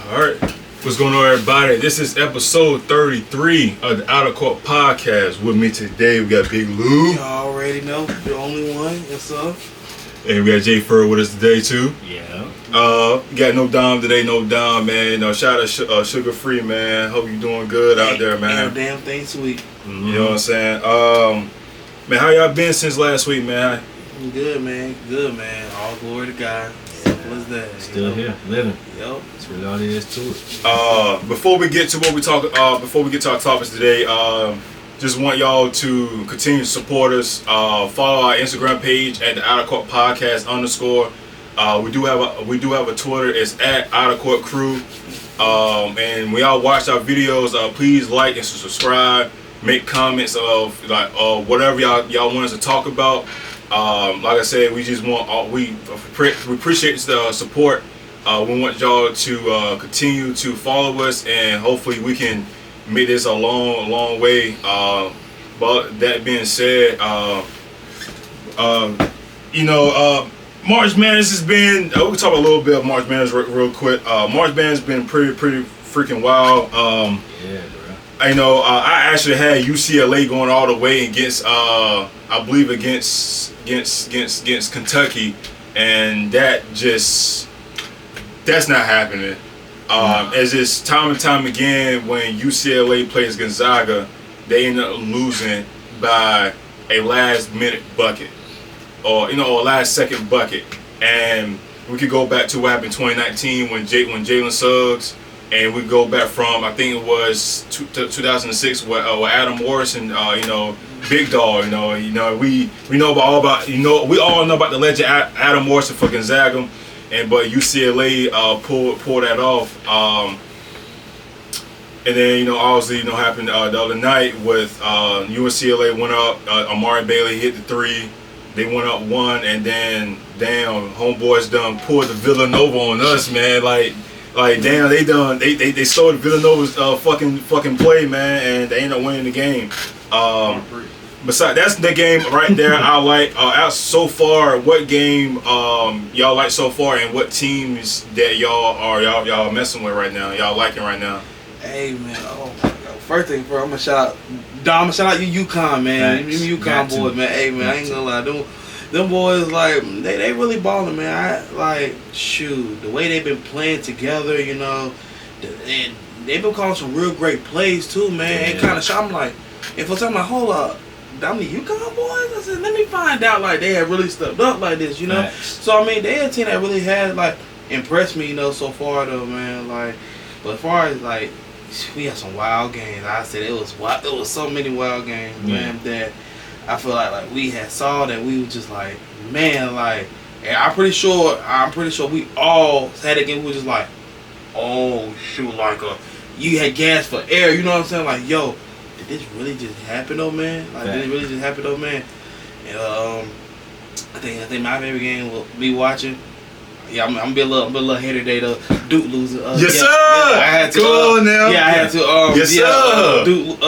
Alright, what's going on, everybody? This is episode 33 of the Out of Court Podcast. With me today, we got Big Lou. You already know, the only one. What's up? And we got Jay Fur with us today, too. Yeah. Got no Dom today, no Dom, man. Shout out Sugar Free, man. Hope you doing good out there, man. Ain't no damn thing sweet. You know what I'm saying? Man, how y'all been since last week, man? Good, man. Good, man. All glory to God. Simple as that. Still here, living. Yep. That's really all there is to it. Before we get to what we talk, before we get to our topics today, just want y'all to continue to support us. Follow our Instagram page at the Out of Court Podcast _. We do have a Twitter. It's at Out of Court Crew. And when y'all watch our videos, please like and subscribe. Make comments of whatever y'all want us to talk about. Like I said, we just want we appreciate the support. We want y'all to continue to follow us, and hopefully we can make this a long way. But that being said, March Madness has been. We'll talk a little bit of March Madness real quick. March Madness has been pretty freaking wild. Yeah, bro. I actually had UCLA going all the way against, I believe against Kentucky, and that's not happening. As it's time and time again, when UCLA plays Gonzaga, they end up losing by a last minute bucket, or a last second bucket. And we could go back to what happened in 2019 when Jalen Suggs. And we go back from, I think it was 2006 with Adam Morrison, Big Dog. We all know about the legend Adam Morrison for Gonzaga, but UCLA pulled that off. And then obviously happened the other night with UCLA went up. Amari Bailey hit the three. They went up one, and then damn, homeboys done pulled the Villanova on us, man. Like damn, they stole Villanova's fucking play, man, and they end up winning the game. Besides, that's the game right there. I like out so far. What game y'all like so far, and what teams that y'all messing with right now? Y'all liking right now? Hey man, oh my God. First thing, bro, I'm gonna shout out Dom. Shout out you, UConn, man. You UConn boys, man. Hey man, I ain't gonna lie, them boys, like, they really balling, man. The way they've been playing together, and they've been calling some real great plays too, man. And kind of shocked. I'm like, and for something, hold up, I'm the UConn boys. I said, let me find out, like, they have really stepped up like this, Right. So I mean, they're a team that really has impressed me, so far though, man. But as far as we had some wild games. I said it was wild. It was so many wild games, man, that I feel like we had saw that we were just man, and I'm pretty sure we all had a game. We were just oh shoot, you had gas for air. You know what I'm saying? Like, yo, did this really just happen though, man? Did it really just happen though, man? And I think my favorite game will be watching. Yeah, I'm gonna be a little hater today though. Duke losing. Yes, sir. Yeah, I had to. Go on now. Yeah, I had to. Yes, sir. Duke.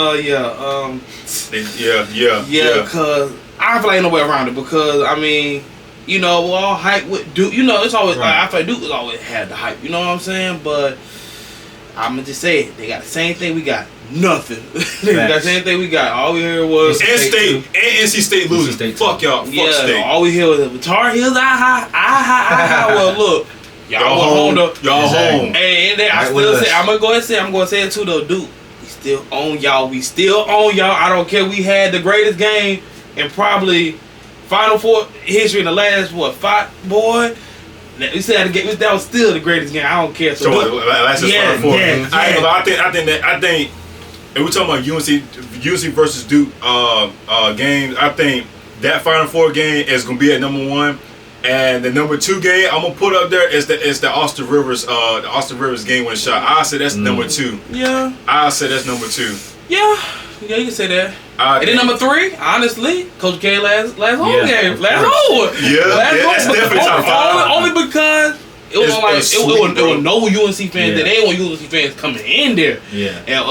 Yeah. Cause I feel like ain't no way around it. Because I mean, we're all hype with Duke. It's always I feel like Duke has always had the hype. You know what I'm saying? But I'm gonna just say it. They got the same thing we got. Nothing. They got the same thing we got. All we heard was NC State losing. Fuck y'all. Fuck State. All we hear was Tar Heels. Well, look, y'all home though. Y'all home. And I still say I'm gonna say it too though, Duke. We still own y'all. I don't care. We had the greatest game in probably Final Four history in the last 5 boy. We said that was still the greatest game. I don't care. So last Final Four. Yeah. I think. And we're talking about UNC versus Duke games. I think that Final Four game is gonna be at number 1, and the number 2 game I'm gonna put up there is the Austin Rivers game winning shot. I say that's number 2. Yeah. I say that's number 2. Yeah, you can say that. And then number 3, honestly, Coach K last home game, last home. Yeah, it's definitely top 5. Only because it was no UNC fans. That they want UNC fans coming in there. Yeah. And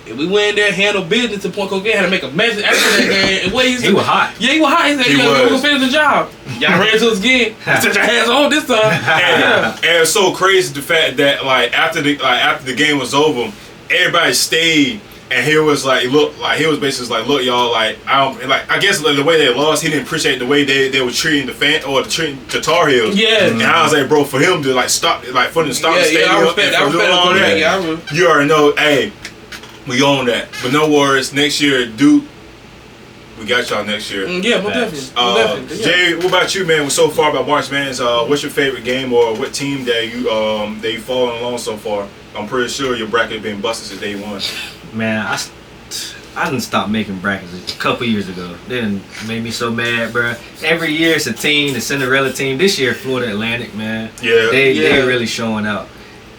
And we went in there, handled business to point Cocaine, had to make a message after that game. And what He was hot. Yeah, he was hot. He said, we're going to finish the job. Y'all ran to us again. Set your hands on this time. And it's so crazy the fact that like after the game was over, everybody stayed. And he was like, look, like he was basically like, look, y'all, like I guess like, the way they lost, he didn't appreciate the way they were treating the Tar Heels. Yeah. And I was like, bro, for him to like stop, like for them to stop the stadium, I respect all that, you already know, hey, we own that. But no worries, next year, Duke, we got y'all next year. Yeah, most definitely. Jay, what about you, man? So far about March Madness, what's your favorite game or what team that you following along so far? I'm pretty sure your bracket been busted since day one. Man, I didn't stop making brackets a couple years ago. They done made me so mad, bro. Every year it's a team, the Cinderella team. This year, Florida Atlantic, man. Yeah. They're really showing out.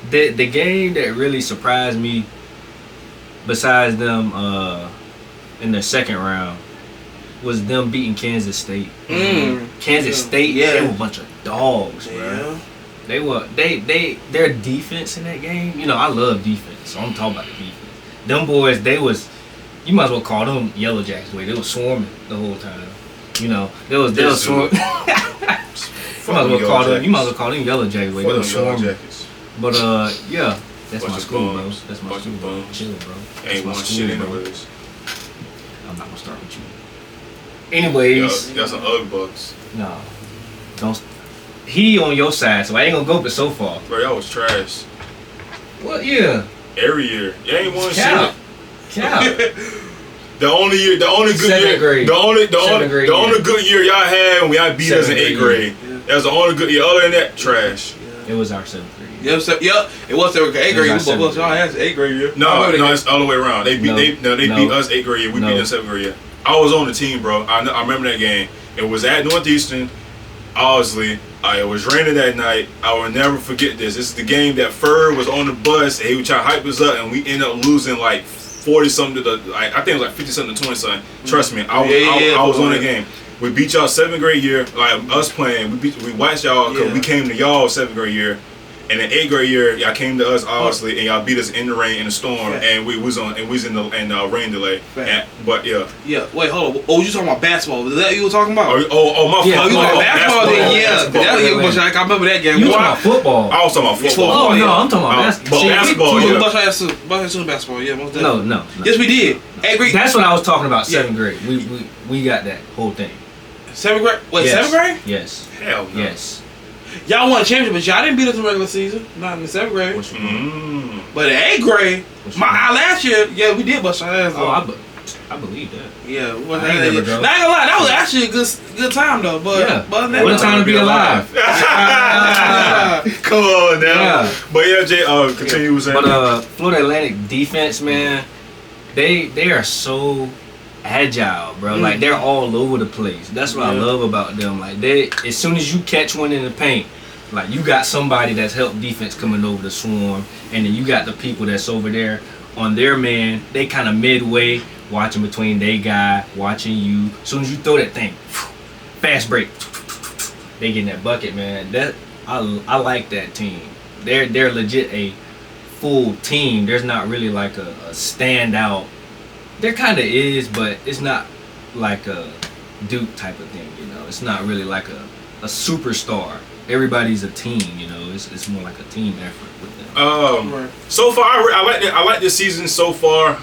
The game that really surprised me, besides them in the second round, was them beating Kansas State. Kansas State, they were a bunch of dogs, bro. They were their defense in that game. You know, I love defense, so I'm talking about the defense. Them boys, you might as well call them Yellow Jackets. They were swarming the whole time. You know, they was swarming. You might as well call them Yellow Jackets. They were swarming. But yeah, that's my school, bro. That's my school, bro. Chill, bro. Ain't one shit anyways. I'm not gonna start with you. Anyways, you got some Ugg bucks. No, don't. He on your side, so I ain't gonna go but so far. Bro, y'all was trash. What year? Every year. You ain't won shit. Cap. The only good year y'all had when y'all beat us in 8th grade. Yeah. That was the only good year. Other than that, trash. It was our 7th grade. It was 7th grade. 8th grade. Y'all had 8th grade year. No, it's all the way around. They beat us 8th grade year. We beat them 7th grade year. I was on the team, bro. I remember that game. It was at Northeastern. Obviously, it was raining that night. I will never forget this. This is the game that Ferg was on the bus and he was trying to hype us up, and we ended up losing like 40 something to I think it was like 50 something to 20 something. Trust me, I was on the game. We beat y'all 7th grade year, like us playing. We watched y'all because we came to y'all 7th grade year. And in 8th grade year, y'all came to us obviously, and y'all beat us in the rain, in the storm, and we was in the rain delay. But yeah. Yeah. Wait, hold on. Oh, you talking about basketball? Is that what you were talking about? My fault. You talking about basketball? Then I remember that game. You talking about football? I was talking about football. Oh no, I'm talking about basketball. Basketball. Yeah, most No. definitely. Yes, we did. 8th grade. That's what I was talking about. 7th grade. We got that whole thing. 7th grade. Wait, 7th grade? Yes. Hell no. Yes. Y'all won a championship, but y'all didn't beat us in the regular season. Not in the 7th grade. But in 8th grade, last year, we did bust our ass. Oh, I believe that. Yeah, I ain't gonna lie, that was actually a good time though. But what a time to be alive. Come on now. Yeah. But yeah, Jay, continue saying. But Florida Atlantic defense, man, they are so agile, bro. Like they're all over the place. That's what I love about them. Like as soon as you catch one in the paint, like you got somebody that's helped defense coming over the swarm, and then you got the people that's over there on their man. They kind of midway, watching between they guy, watching you. As soon as you throw that thing, fast break, they getting that bucket, man. That I like that team. They're legit a full team. There's not really like a standout. There kind of is, but it's not like a Duke type of thing, you know. It's not really like a superstar. Everybody's a team, you know. It's more like a team effort with them. So far, I like this season so far.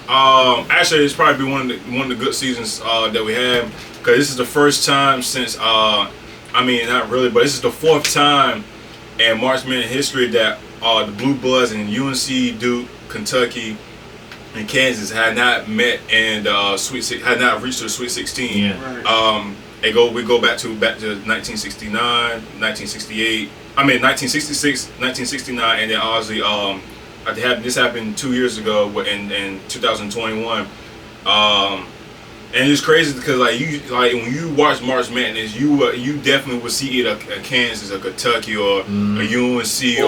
Actually, it's probably one of the good seasons that we have, because this is the first time since not really, but this is the 4th time in March Madness history that the Blue Bloods and UNC, Duke, Kentucky, and Kansas had not met and had not reached the Sweet 16. Yeah. Right. We go back to 1969, 1968. 1966, 1969, and then obviously this happened 2 years ago in 2021. And it's crazy because when you watch March Madness, you definitely would see it a Kansas, a Kentucky, or a UNC,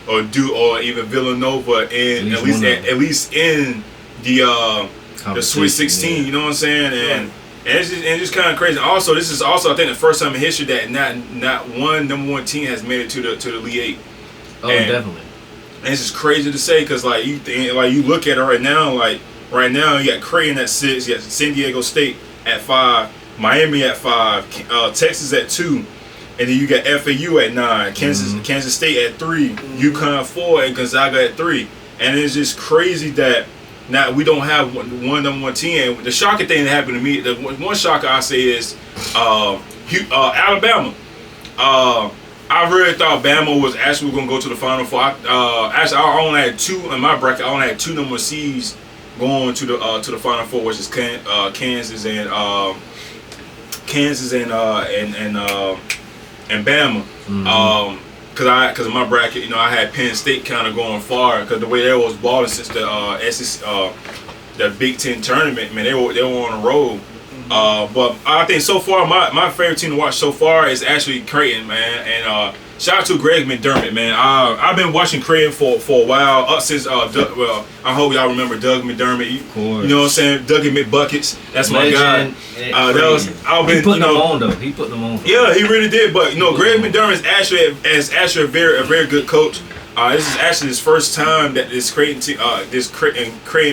or Duke, or even Villanova, and at least in the Sweet 16. You know what I'm saying? And it's just kind of crazy. Also, this is I think the first time in history that not one number one team has made it to the Elite Eight. Oh, definitely. And it's just crazy to say because you look at it right now, like right now you got Creighton at 6, you got San Diego State at 5, Miami at 5, Texas at 2, and then you got FAU at 9, Kansas State at 3, UConn 4, and Gonzaga at 3. And it's just crazy that now we don't have one number 1 team. And the shocking thing that happened to me, the one shocker I say is Alabama. I really thought Bama was actually going to go to the Final Four. Actually, I only had 2 in my bracket. I only had 2 number C's going to the Final Four, which is Kansas and Bama. Because in my bracket, you know, I had Penn State kind of going far because the way they was balling since the SEC, the Big Ten tournament, man, they were on a roll. But I think so far my favorite team to watch so far is actually Creighton, man. And shout out to Greg McDermott, man. I've been watching Creighton for a while, up since I hope y'all remember Doug McDermott. You know what I'm saying? Dougie McBuckets. That's my guy. He put them on though. He put them on. Yeah, he really did. But you know, Greg McDermott is actually a very good coach. This is actually his first time that this Creighton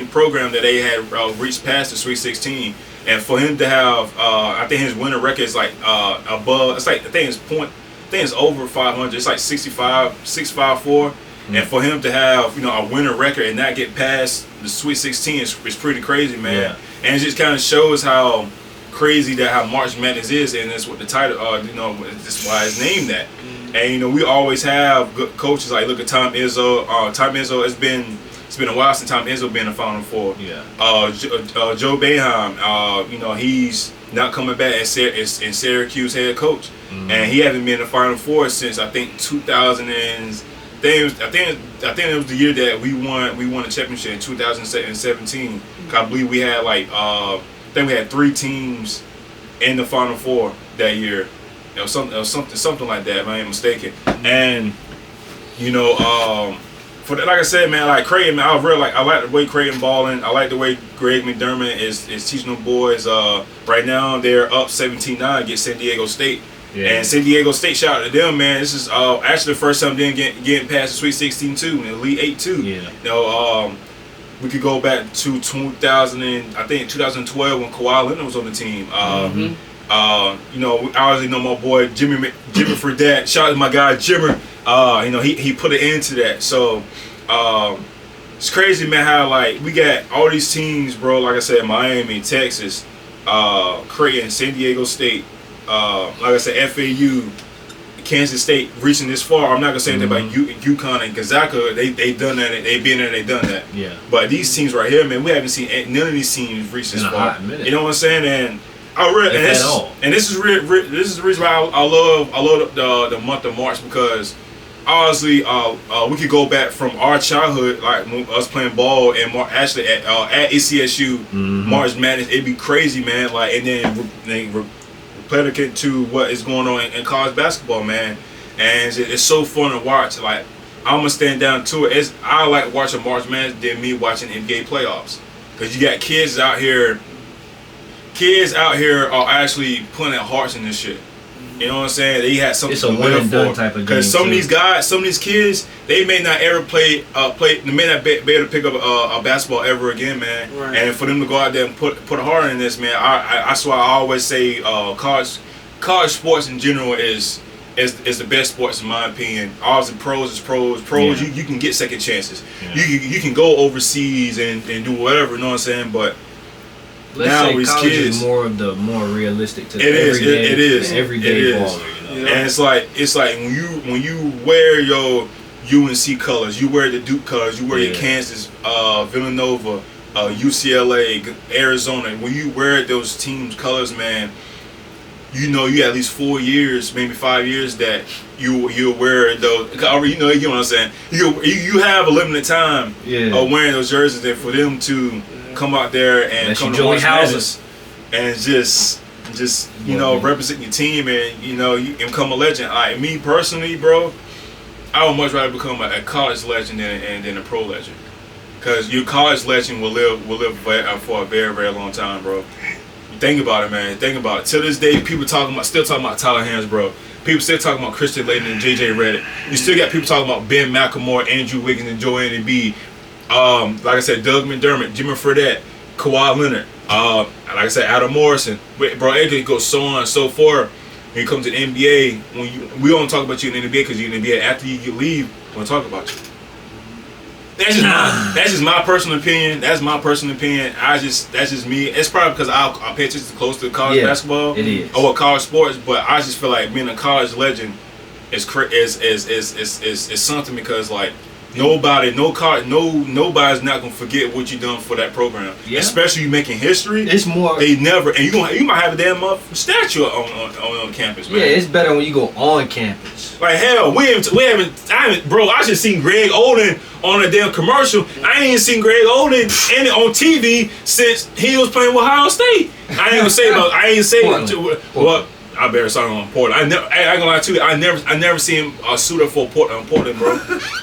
program that they had reached past the Sweet 16. And for him to have, I think his winning record is like above. It's like I think it's over 500. It's like 654. And for him to have, you know, a winning record and not get past the Sweet 16 is pretty crazy, man. Yeah. And it just kind of shows how crazy how March Madness is, and that's what the title, you know, that's why it's named that. And you know, we always have good coaches. Like look at Tom Izzo. Tom Izzo It's been a while since Tom Izzo been in the Final Four. Yeah. Joe Boeheim, you know, he's not coming back as Syracuse head coach, and he hasn't been in the Final Four since I think 2000 and I think it was the year that we won the championship in 2017. I believe we had like I think we had 3 teams in the Final Four that year. It was something like that, if I ain't mistaken. And you know. Like I said, man, like Creighton, man, I like the way Creighton balling. I like the way Greg McDermott is teaching them boys. Right now they're up 17-9 against San Diego State. Yeah. And San Diego State, shout out to them, man. This is actually the first time they're getting past the Sweet 16 too, and the Elite 8 too. Yeah. You know, we could go back to 2012 when Kawhi Leonard was on the team. You know, I obviously know my boy Jimmy Fredette. Shout out to my guy Jimmer. You know, he put an end to that. So it's crazy, man, how like we got all these teams, bro. Like I said, Miami, Texas, Creighton, San Diego State, like I said, FAU, Kansas State reaching this far. I'm not gonna say anything about UConn and Gonzaga. They done that. They been there. They done that. Yeah. But these teams right here, man, we haven't seen none of these teams reach this far. You know what I'm saying? And this is the reason why I love the month of March, because honestly, we could go back from our childhood, like us playing ball and actually at ECSU, March Madness. It'd be crazy, man. Like, and then replicate to what is going on in college basketball, man. And it's so fun to watch. Like, I'm gonna stand down to it. I like watching March Madness than me watching NBA playoffs, because you got kids out here. Kids out here are actually putting their hearts in this shit. You know what I'm saying? They had something to live for. Because some of these guys, some of these kids, they may not ever play. They may not be able to pick up a basketball ever again, man. Right. And for them to go out there and put a heart in this, man, that's why I always say college sports in general is the best sports in my opinion. Obviously, pros is pros. Pros, yeah. you can get second chances. Yeah. You can go overseas and do whatever. You know what I'm saying? But let's now say college kids, is more realistic to the everyday baller, you know? And it's like when you wear your UNC colors, you wear the Duke colors, you wear your Kansas, Villanova, UCLA, Arizona. When you wear those teams' colors, man, you know you at least 4 years, maybe 5 years that you'll wear those. You know what I'm saying? You have a limited time of wearing those jerseys, and for them to come out there and come to March Madness and just you know, represent your team, and you know, you become a legend. Like me personally, bro, I would much rather become a college legend than a pro legend, because your college legend will live for a very, very long time, bro. Think about it, man. Think about it. To this day, people still talking about Tyler Hands, bro. People still talking about Christian Laettner and JJ Redick. You still got people talking about Ben McLemore, Andrew Wiggins, and Joel Embiid. Like I said, Doug McDermott, Jimmy Fredette, Kawhi Leonard. Like I said, Adam Morrison. Bro, it could go so on and so forth. When you come to the NBA, we don't talk about you in the NBA because you're in the NBA. After you leave, we want to talk about you. That's just my personal opinion. That's my personal opinion. That's just me. It's probably because I pay attention close to college basketball. It is. Or college sports, but I just feel like being a college legend is something because like nobody's not gonna forget what you done for that program. Yeah. Especially you making history. It's more. They never, and you might have a damn statue on campus, man. Yeah, it's better when you go on campus. Like hell, bro. I just seen Greg Oden on a damn commercial. I ain't seen Greg Oden on TV since he was playing with Ohio State. I ain't say what. I better start on Portland. I ain't gonna lie to you. I never seen him suit up for Portland, bro.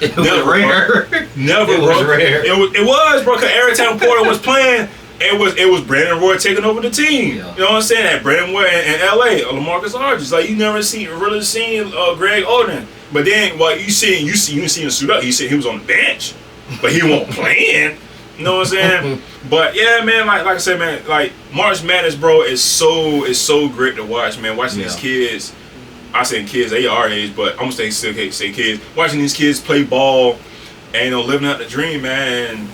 It was rare. Never, bro. Was rare. It was, bro. Cause every time Portland was playing, it was Brandon Roy taking over the team. Yeah. You know what I'm saying? At Brandon Roy in LA, LaMarcus Aldridge. Like you never really seen Greg Oden. But then what you seen him suit up. You see he was on the bench, but he won't playing. You know what I'm saying? But yeah, man, like I said, man, like March Madness, bro, is so great to watch, man. Watching these kids, I say kids, they are our age, but I'm gonna say kids. Watching these kids play ball and living out the dream, man.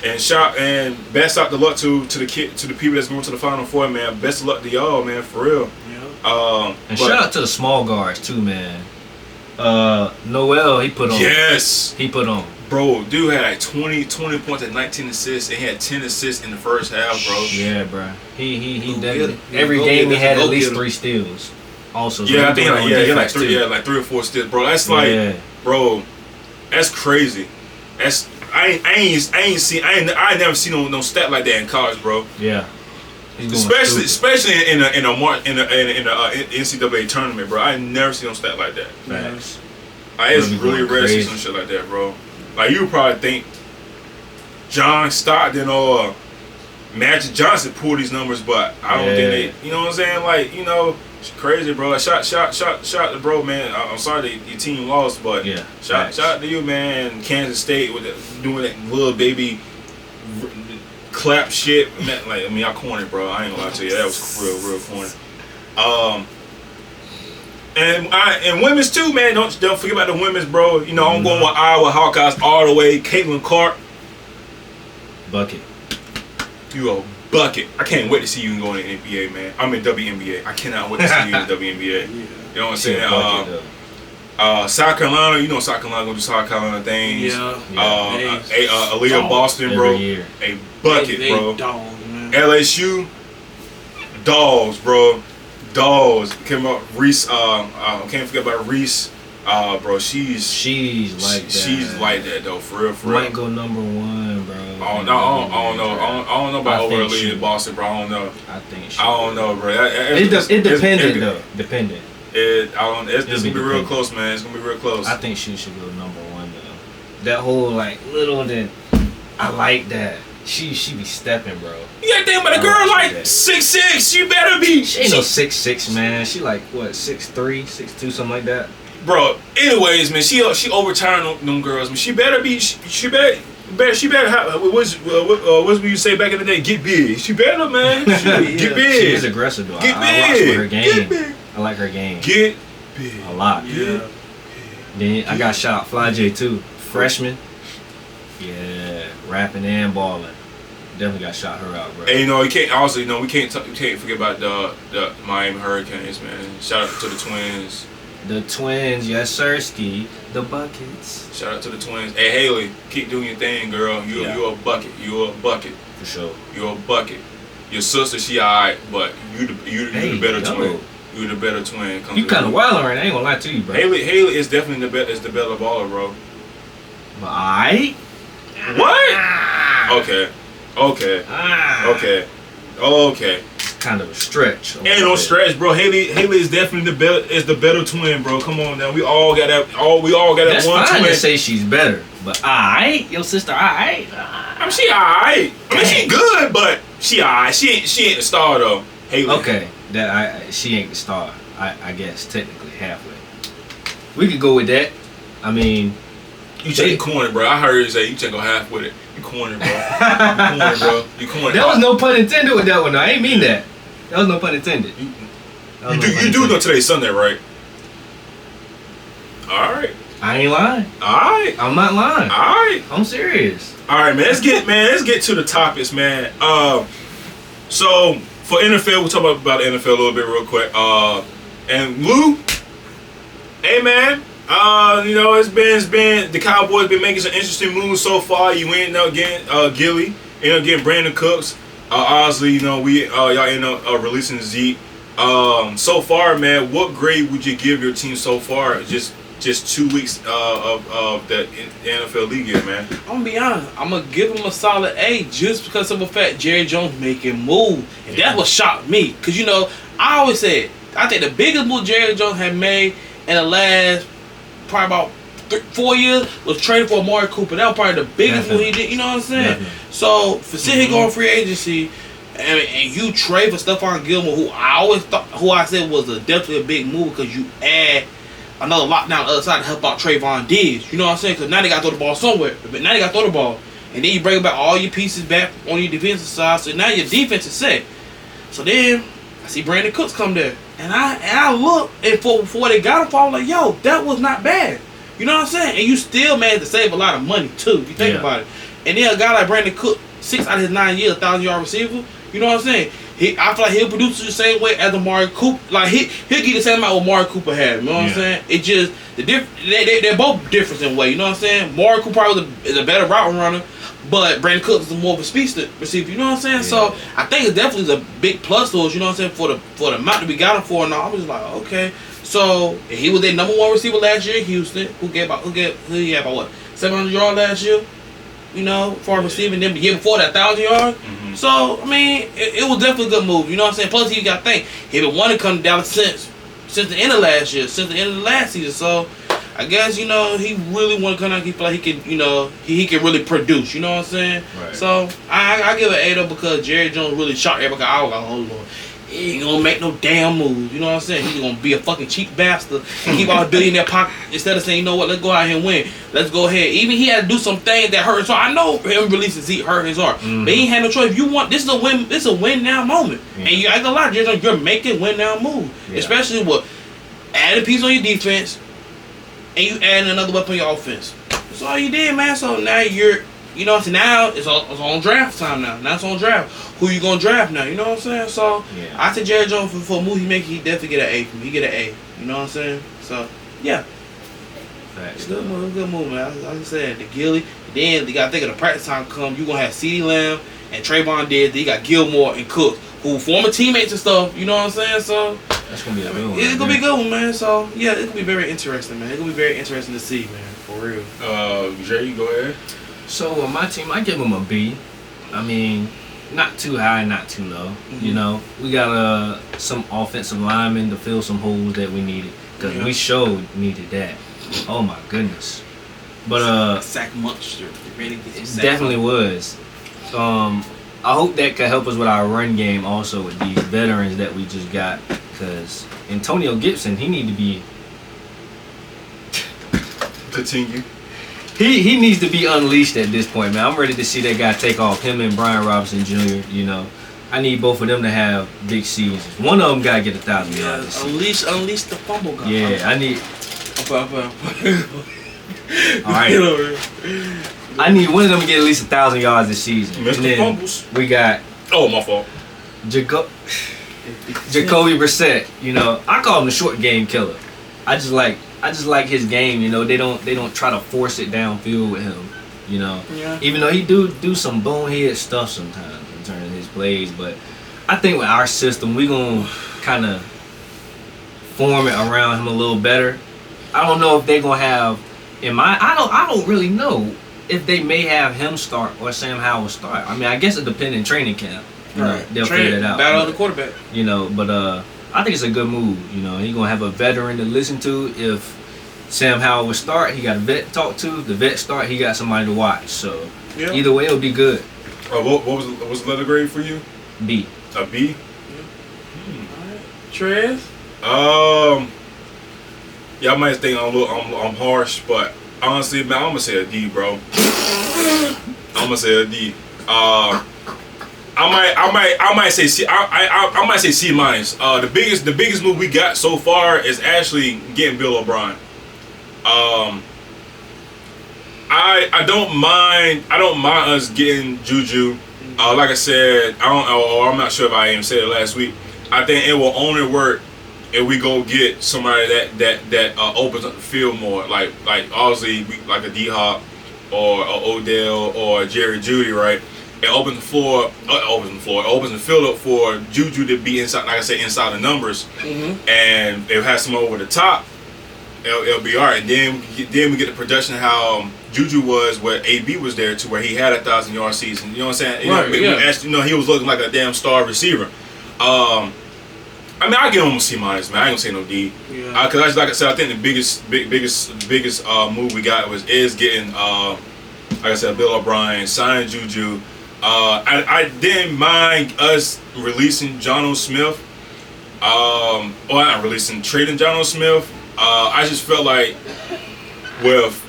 And best out the luck to the people that's going to the Final Four, man. Best of luck to y'all, man, for real. Yeah. And shout out to the small guards too, man. Noel, he put on. Yes. He put on. Bro, dude had like 20 points and 19 assists, and he had 10 assists in the first half, bro. Yeah, bro. He definitely. Every game he had at least 3 steals. Also, so yeah, I think he had like 3 or 4 steals, bro. That's like, bro, that's crazy. That's I never seen no stat like that in college, bro. Yeah. Especially in a NCAA tournament, bro. I never seen no stat like that. Facts. It's really rare to see some shit like that, bro. Like you would probably think John Stockton or Magic Johnson pulled these numbers, but I don't think they. You know what I'm saying? Like it's crazy, bro. Shot to bro, man. I'm sorry that your team lost, but shout to you, man. Kansas State with doing that little baby clap shit. Man, like I corny, bro. I ain't gonna lie to you. That was real corny. And women's too, man. Don't forget about the women's, bro. You know, I'm going with Iowa Hawkeyes all the way. Caitlin Clark. Bucket. You a bucket. I can't wait to see you go in the NBA, man. I'm in WNBA. I cannot wait to see you in the WNBA. You know what I'm saying? South Carolina, you know South Carolina gonna do South Carolina things. Aaliyah Boston, bro. A bucket, bro. Dogs, man. LSU, dogs, bro. Dogs. Came up Reese. Can't forget about Reese. Bro, she's like that. She's like that though, for real. Might go number 1, bro. I don't know about Aaliyah Boston, bro. I don't know. I think. I don't know, bro. It depended though. Dependent. It's gonna be real close, man. It's gonna be real close. I think she should go number 1 though. That whole like little then, I like that. She be stepping, bro. You gotta think about a girl like 6'6". She better be. She ain't no 6'6", man. She like what 6'3", 6'2", something like that. Bro. Anyways, man, she overturning them girls. Man, she better be. She better. What's you say back in the day? Get big. She better, man. Get big. She is aggressive though. Get I big. watch her game. Get big. I like her game. Get big. A lot. Yeah. Then I got shout out Fly J too. Freshman. Yeah, rapping and balling. Definitely got shot her out, bro. And you can't also we can't forget about the Miami Hurricanes, man. Shout out to the Twins. The Twins, yes sir, ski. The Buckets. Shout out to the Twins. Hey Haley, keep doing your thing, girl. You're a bucket. You're a bucket. For sure. You're a bucket. Your sister, she alright, but you the better twin. You the better twin. You kind of wild right now. I ain't gonna lie to you, bro. Haley is definitely the better baller, bro. But alright. What? Okay. Kind of a stretch. Ain't no stretch, bro. Haley is definitely the better twin, bro. Come on now. We all got that. That's one fine twin. To say she's better, but alright, your sister alright. I mean, she alright. I mean, she good, but she alright. She ain't the star though. Haley. Okay, she ain't the star. I guess technically halfway. We could go with that. I mean, You corny, bro. I heard you say you can't go half with it. You corny, bro. You corny, bro. You corny. There was no pun intended with that one. though. I ain't mean that. There was no pun intended. You do know today's Sunday, right? All right. I ain't lying. All right. I'm not lying. All right. I'm serious. All right, man. Let's get to the topics, man. So for NFL, we'll talk about the NFL a little bit real quick. And Lou, hey man, you know it's been the Cowboys been making some interesting moves so far. You ended up getting Gilly, ended up getting Brandon Cooks. Obviously, you know y'all ended up releasing Zeke. So far, man, what grade would you give your team so far? Just 2 weeks of the NFL league year, man. I'm gonna be honest. I'm gonna give him a solid A just because of the fact Jerry Jones making moves, and that's what shocked me. Cause you know I always said I think the biggest move Jerry Jones had made in the last probably about 4 years was trading for Amari Cooper. That was probably the biggest move he did. You know what I'm saying? Definitely. So for sitting here going free agency. And you trade for Stephon Gilmore, who I said was definitely a big move because you add another lockdown on the other side to help out Trayvon Diggs. You know what I'm saying? Because now they got to throw the ball somewhere. But now they got to throw the ball. And then you bring back all your pieces back on your defensive side. So now your defense is set. So then I see Brandon Cooks come there. And I look, and before they got him, I was like, yo, that was not bad. You know what I'm saying? And you still managed to save a lot of money, too, if you think about it. And then a guy like Brandon Cooks, 6 out of his 9 years, 1,000-yard receiver. You know what I'm saying? I feel like he'll produce the same way as Amari Cooper. Like he'll get the same amount what Amari Cooper had. You know what I'm saying? It just they're both different in a way. You know what I'm saying? Amari Cooper probably is a better route runner, but Brandon Cooks is more of a speedster receiver. You know what I'm saying? Yeah. So I think it definitely is a big plus to us. You know what I'm saying? For the amount that we got him for, and all, I was just like, okay. So he was their number 1 receiver last year in Houston. Who had about what 700 yards last year? You know, for receiving them the year before that 1,000 yards. Mm-hmm. So I mean, it was definitely a good move. You know what I'm saying? Plus, he got to think he been wanting to come to Dallas since the end of last year, since the end of the last season. So I guess he really want to come out. He feel like he can, he can really produce. You know what I'm saying? Right. So I give it an 8 though because Jerry Jones really shocked everybody. I was like, oh Lord. He ain't gonna make no damn moves. You know what I'm saying? He's gonna be a fucking cheap bastard and keep all his billionaire pocket instead of saying, you know what, let's go out here and win. Let's go ahead. Even he had to do some things that hurt his heart. I know him releasing Zeke hurt his heart. Mm-hmm. But he ain't had no choice. If you want, this is a win. This is a win now moment. Yeah. And you ain't gonna lie, you're making win now move. Yeah. Especially with adding a piece on your defense and you adding another weapon on your offense. That's all you did, man. So now so now it's on draft time now. Now it's on draft. Who you gonna draft now? You know what I'm saying? So I think Jerry Jones for a move he make, he definitely get an A from me. He get an A. You know what I'm saying? So yeah. Facts. Good move, man. Like I said, the Gilly. Then you gotta think of the practice time come. You gonna have CeeDee Lamb and Trayvon Diggs. Then you got Gilmore and Cooks, who former teammates and stuff. You know what I'm saying? So that's gonna be a good one. It's gonna be a good one, man. So yeah, it's gonna be very interesting, man. It's gonna be very interesting to see, man. For real. Jay, go ahead. So on my team, I give him a B. I mean, not too high, not too low. Mm-hmm. You know, we got some offensive linemen to fill some holes that we needed because we needed that. Oh my goodness! But sack monster, ready to get it definitely was. I hope that could help us with our run game also with these veterans that we just got because Antonio Gibson, he need to be continue. He needs to be unleashed at this point, man. I'm ready to see that guy take off. Him and Brian Robinson Jr. You know, I need both of them to have big seasons. One of them gotta get 1,000 yards. Unleash the fumble guy. Yeah, I need. All right. I need one of them to get at least 1,000 yards this season. Mr. Fumbles. We got. Oh, my fault. Jacoby Brissett. You know, I call him the short game killer. I just like his game, you know. They don't try to force it downfield with him, you know. Yeah. Even though he do some bonehead stuff sometimes in terms of his plays, but I think with our system we gonna kind of form it around him a little better. I don't know if they gonna have I don't really know if they may have him start or Sam Howell start. I mean, I guess it depends in training camp. You know, they'll figure it out. Battle of the quarterback. You know, but I think it's a good move. You know, he's gonna have a veteran to listen to. If Sam Howell would start, he got a vet to talk to. The vet start, he got somebody to watch. So either way, it'll be good. What was the letter grade for you? B. A B. Alright. Trez. Y'all might think I'm harsh, but Honestly, man, I'm gonna say a D, bro. I'm gonna say a D. I might say C. I might say C minus. The biggest move we got so far is actually getting Bill O'Brien. I don't mind us getting Juju. Like I said, I'm not sure if I even said it last week. I think it will only work if we go get somebody that opens up the field more, like obviously like a D-Hop or a Odell or a Jerry Jeudy, right? It opens the floor. It opens the field up for Juju to be inside, like I said, inside the numbers, and it has someone over the top. It'll be all right. And then we get the production how Juju was where AB was there to where he had a 1,000-yard season. You know what I'm saying? He was looking like a damn star receiver. I mean, I give him a C minus, man. I ain't gonna say no D. Yeah. Cause like I said, I think the biggest move we got is getting like I said, Bill O'Brien, signing Juju. I didn't mind us releasing John Smith. Not releasing, trading John Smith. I just felt like with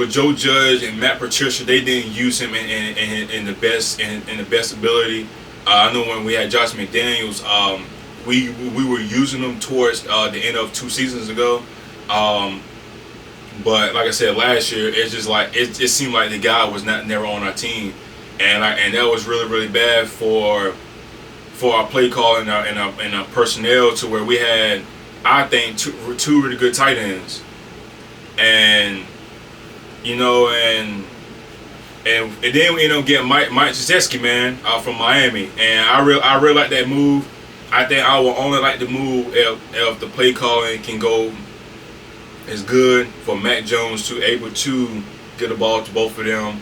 Joe Judge and Matt Patricia, they didn't use him in the best ability. I know when we had Josh McDaniels, we were using him towards the end of 2 seasons ago. But like I said last year, it's just like it seemed like the guy was never on our team, and that was really bad for our play call and our personnel, to where we had, I think, two really good tight ends, and then we ended up getting Mike Krzyzewski, man, from Miami, and I really like that move. I think I will only like the move if the play calling can go as good for Mac Jones to able to get the ball to both of them.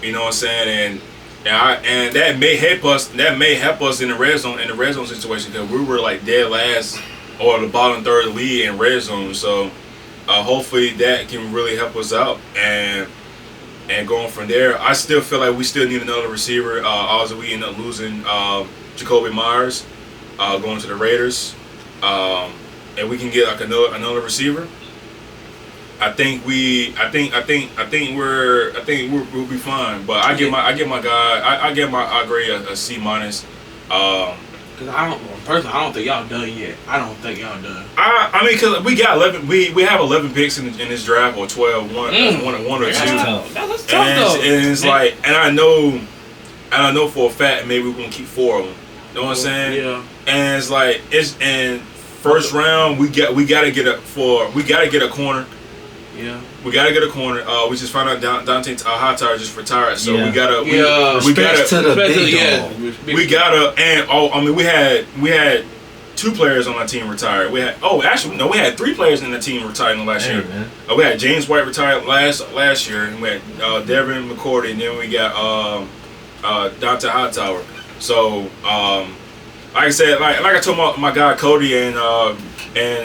You know what I'm saying? And that may help us. That may help us in the red zone situation, because we were like dead last or the bottom third of the league in red zone. So hopefully that can really help us out. And going from there, I still feel like we still need another receiver. Also, we end up losing Jacoby Myers going to the Raiders, and we can get like another receiver. I think we'll be fine. But I give my grade a C minus. Cause I don't think y'all done yet. I don't think y'all done. I mean, cause we got 11. We have 11 picks in this draft, or 12, one or two. That's tough And it's like, and I know for a fact maybe we're gonna keep 4 of them. You know what I'm saying? Yeah. And it's like first round we gotta get a corner. Yeah. We gotta get a corner. We just found out Dante Hightower just retired, so we gotta we had 2 players on our team retired. We had 3 players in the team retired last year. Man. We had James White retired last year, and we had Devin McCourty, and then we got Dante Hightower. So like I said, like I told my guy Cody and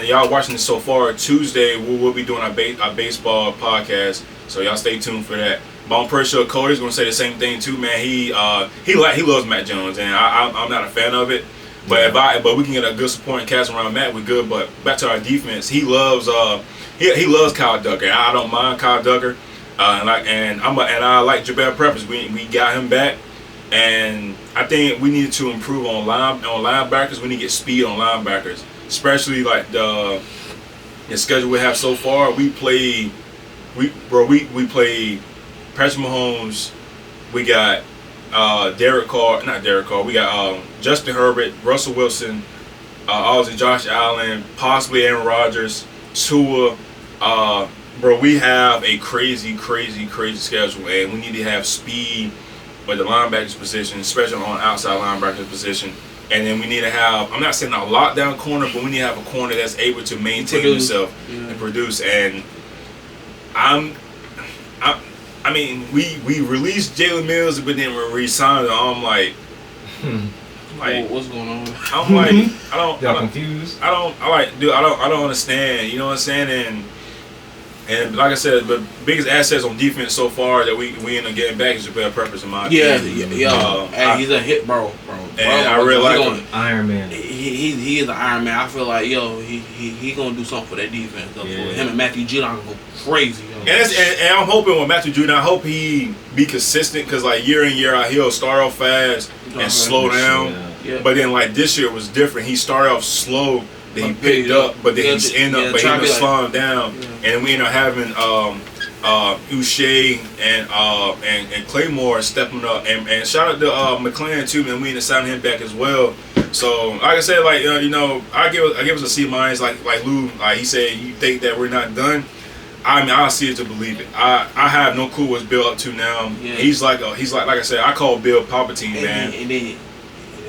y'all watching this so far, Tuesday we'll be doing our baseball podcast, so y'all stay tuned for that. But I'm pretty sure Cody's gonna say the same thing too, man. He loves Matt Jones, and I'm not a fan of it. But but we can get a good supporting cast around Matt, we're good. But back to our defense, he loves Kyle Ducker. I don't mind Kyle Ducker, and I like Jabbar Peppers. We got him back. And I think we need to improve on linebackers. We need to get speed on linebackers, especially like the schedule we have so far. We play Patrick Mahomes. We got Derek Carr. We got Justin Herbert, Russell Wilson, obviously Josh Allen, possibly Aaron Rodgers, Tua. We have a crazy schedule, and we need to have speed with the linebackers position, especially on outside linebackers position. And then we need to have, I'm not saying a lockdown corner, but we need to have a corner that's able to maintain himself and produce. And I mean, we released Jalen Mills, but then we re-signed him. I'm like, what's going on? I'm like, Y'all confused? I don't understand. You know what I'm saying? And like I said, the biggest assets on defense so far that we end up getting back is Jabbar Peppers in my opinion. He's a hit, bro. And I really like him. Iron Man. he is an Iron Man. I feel like he gonna do something for that defense. Though. For him and Matthew Judon gonna go crazy. And I'm hoping with Matthew Judon, I hope he be consistent because like year in year out he'll start off fast and slow down. Yeah. But then like this year was different. He started off slow, then he picked up, but then he ended up, but he was slowing down, and we ended up having Uche and Claymore stepping up, and shout out to McClain too, man. We ended up signing him back as well. So like I said, like I give us a C-. Like Lou, like he said, you think that we're not done. I mean, I see it to believe it. I have no clue what's Bill up to now. Yeah. He's like I said, I call Bill Palpatine, man. And then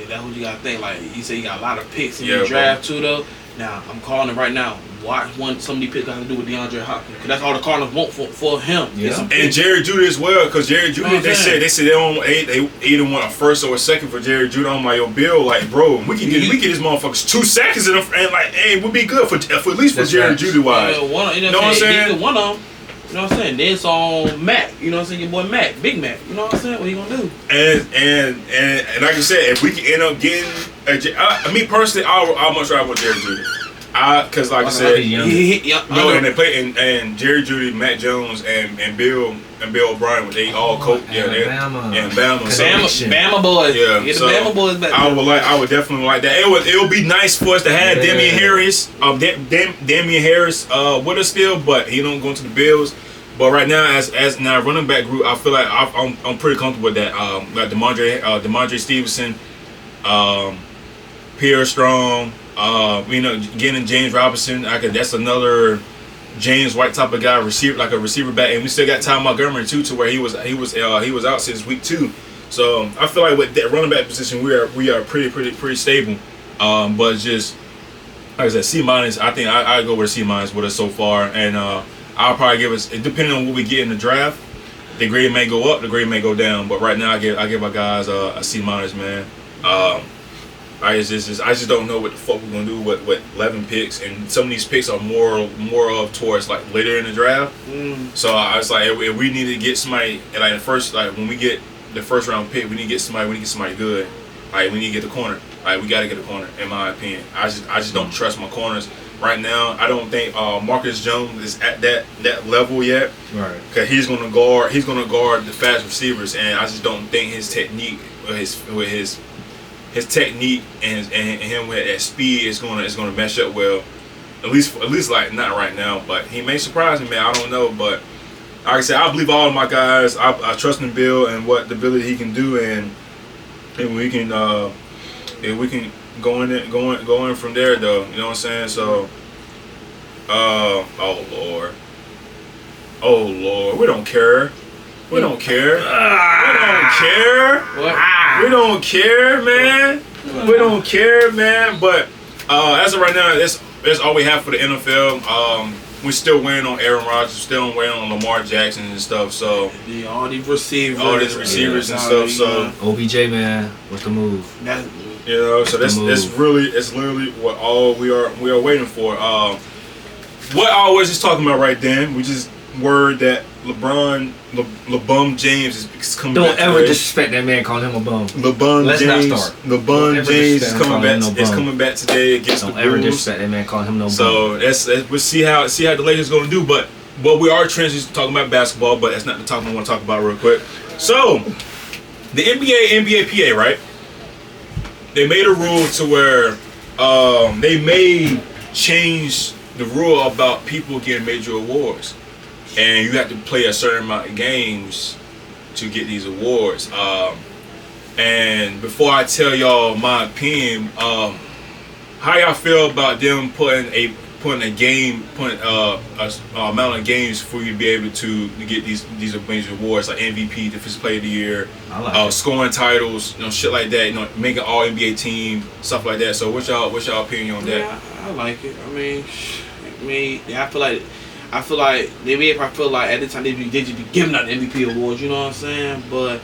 that's what you gotta think. Like he said, he got a lot of picks in the draft too, though. Now I'm calling it right now. Watch some of these picks got to do with DeAndre Hopkins, because that's all the Cardinals want for him. Yeah. And Jerry Jeudy as well, because Jerry Jeudy, they said they either want a first or a second for Jerry Jeudy. I'm like, yo, Bill, like, bro, we can get these motherfuckers 2 seconds and like, hey, we'll be good for at least for Jerry Jeudy wise. You know what I'm saying? One of them. You know what I'm saying? Then it's on Mac. You know what I'm saying? Your boy Mac, Big Mac. You know what I'm saying? What you gonna do? And like you said, if we can end up getting, me personally, I'll much rather with Jerry Jeudy. Because like I said, and they play and Jerry Jeudy, Matt Jones, and Bill O'Brien, they all coach. And Bama. Bama boys. Yeah, get the Bama boys back. I would definitely like that. It would be nice for us to have Damian Harris, with us still, but he don't go into the Bills. But right now, as now running back group, I feel like I'm pretty comfortable with that. Like De'Mondre Stevenson, Pierre Strong. Getting James Robinson, that's another James White type of guy, a receiver back, and we still got Ty Montgomery too, to where he was out since week 2. So I feel like with that running back position, we are pretty stable. But just like I said, C-. I think I go with a C- with us so far, and I'll probably give us, depending on what we get in the draft, the grade may go up, the grade may go down. But right now, I give our guys a C-, man. I just don't know what the fuck we're gonna do with 11 picks, and some of these picks are more of towards like later in the draft. So I was like, if we need to get somebody like when we get the first round pick, we need to get somebody good. Like we need to get the corner. Like we gotta get a corner, in my opinion. I just don't trust my corners right now. I don't think Marcus Jones is at that level yet. Right. Cause he's gonna guard the fast receivers, and I just don't think his technique with his technique and him with that speed is gonna mesh up well. At least like not right now, but he may surprise me, man. I don't know, but like I said, I believe all of my guys. I trust in Bill and what the ability he can do, and we can go in from there though. You know what I'm saying? So, oh Lord, we don't care. We don't care. We don't care, man. We don't care, man. But as of right now, that's all we have for the NFL. We're still waiting on Aaron Rodgers, still waiting on Lamar Jackson and stuff. So all these receivers, and stuff. So OBJ, man, what's the move? So it's literally what all we are waiting for. What I was just talking about right then, we just word that LeBron James is coming back. Don't ever disrespect that man, calling him a bum. Let's not start. LeBron James is coming back. Is coming back today against the Bulls. Don't ever disrespect that man, calling him no bum. So we'll see how the Lakers going to do. But we are transitioning talking about basketball, but that's not the topic I want to talk about real quick. So the NBA PA, right? They made a rule to where they may change the rule about people getting major awards. And you have to play a certain amount of games to get these awards. And before I tell y'all my opinion, how y'all feel about them putting a amount of games for you to be able to get these major awards like MVP, Defensive Player of the Year, scoring titles, shit like that. Make an All NBA team, stuff like that. So what's y'all opinion on that? Yeah, I like it. I mean, I feel like the NBA probably feel like at the time they just be giving out the MVP awards, you know what I'm saying? But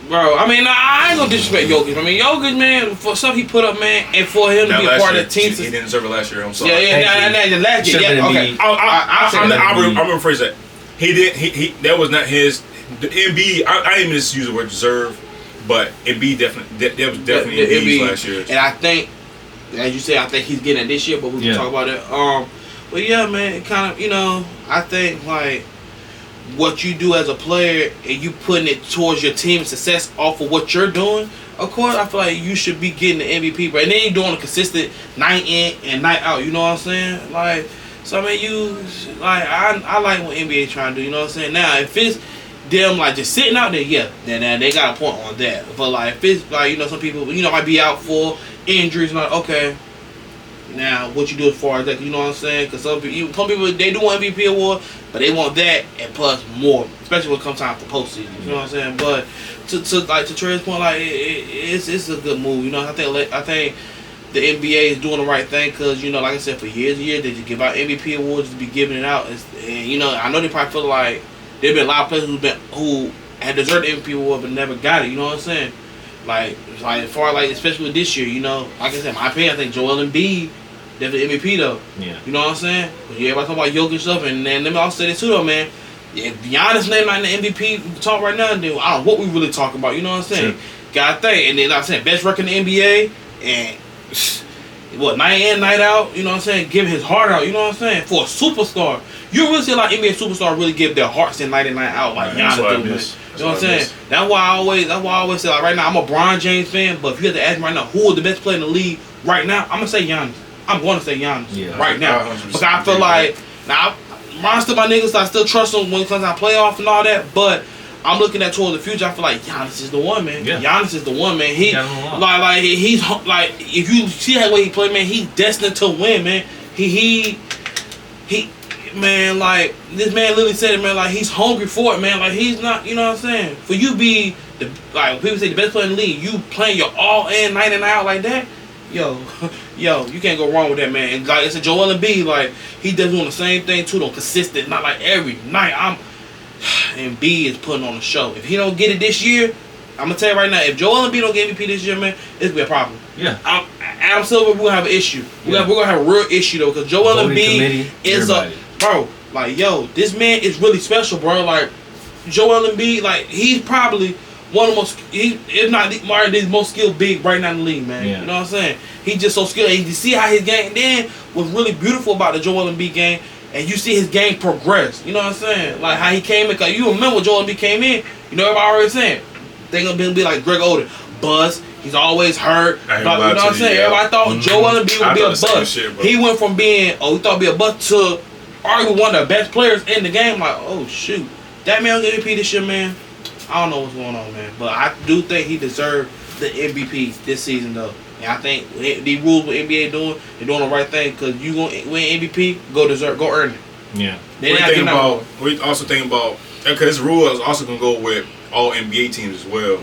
bro, I mean, I ain't gonna disrespect Jokic. I mean, Jokic, man, for stuff he put up, man, and for him to be a part of the team. He didn't deserve it last year. I'm sorry. Last year. Yeah, okay. I'm gonna rephrase that. That was not his. The NBA. I didn't even just use the word deserve. But Embiid definitely that was definitely Embiid's last year. And I think, as you said, I think he's getting it this year. But we can talk about it. But yeah, man, it kind of I think like what you do as a player and you putting it towards your team's success off of what you're doing. Of course, I feel like you should be getting the MVP, but and then you're doing a consistent night in and night out. You know what I'm saying? Like, so I mean, I like what NBA trying to do. You know what I'm saying? Now, if it's them like just sitting out there, yeah, then they got a point on that. But like, if it's like some people might be out for injuries, like okay. Now, what you do as far as that, you know what I'm saying? Because some people, they do want MVP award, but they want that and plus more, especially when it comes time for postseason. You know what I'm saying? But to Trey's point, like it's a good move. You know, I think the NBA is doing the right thing because like I said, for years and years they just give out MVP awards to be giving it out, and I know they probably feel like there've been a lot of players who had deserved the MVP award but never got it. You know what I'm saying? Like as far like especially with this year, like I said, in my opinion, I think Joel Embiid definitely MVP though. Yeah. You know what I'm saying? Everybody talking about Jokic stuff, and then let me also say this too though, man. If Giannis name not in the MVP talk right now, then I don't know what we really talking about. You know what I'm saying? Sure. Gotta think, and then like I said, best record in the NBA, and night in, night out. You know what I'm saying? Giving his heart out. You know what I'm saying? For a superstar, you really see a lot of NBA superstars really give their hearts in night out like Giannis do. You know what I'm saying? That's why I always say like right now I'm a LeBron James fan, but if you had to ask me right now who is the best player in the league right now, I'm gonna say Giannis. I'm going to say Giannis right now because I feel like now Ron's still my niggas, so I still trust him when it comes to playoff and all that. But I'm looking at towards the future. I feel like Giannis is the one, man. Yeah. Giannis is the one, man. He's like if you see how way he play, man, he's destined to win, man. He man, like this man literally said it, man. Like he's hungry for it, man. Like he's not, you know what I'm saying? For you be when people say the best player in the league, you playing your all in night and out like that. Yo, you can't go wrong with that, man. And like it's a Joel Embiid, like he does doing the same thing too, though, consistent, not like every night. Embiid is putting on a show. If he don't get it this year, I'm gonna tell you right now, if Joel Embiid don't get MVP this year, man, it's gonna be a problem. Yeah. Adam Silver, we're gonna have an issue. We're gonna have a real issue though, because Joel Embiid is bro. Like this man is really special, bro. Like Joel Embiid, like he's probably one of the most, if not the most skilled big right now in the league, man. Yeah. You know what I'm saying? He's just so skilled. And you see how his game, then what's really beautiful about the Joel Embiid game, and you see his game progress. You know what I'm saying? Like how he came in, cause you remember when Joel Embiid came in, everybody already saying, they gonna be like Greg Oden. Buzz, he's always hurt. You know what I'm saying? Everybody thought Joel Embiid would be a bust. He went from being, he thought he'd be a bust to arguably one of the best players in the game. Like, oh shoot. That man will get MVP this year, man. I don't know what's going on, man, but I do think he deserved the MVP this season, though. And I think the rules with NBA doing, they're doing the right thing because you gonna win MVP, go earn it. Yeah. We also think about because this rule is also gonna go with all NBA teams as well.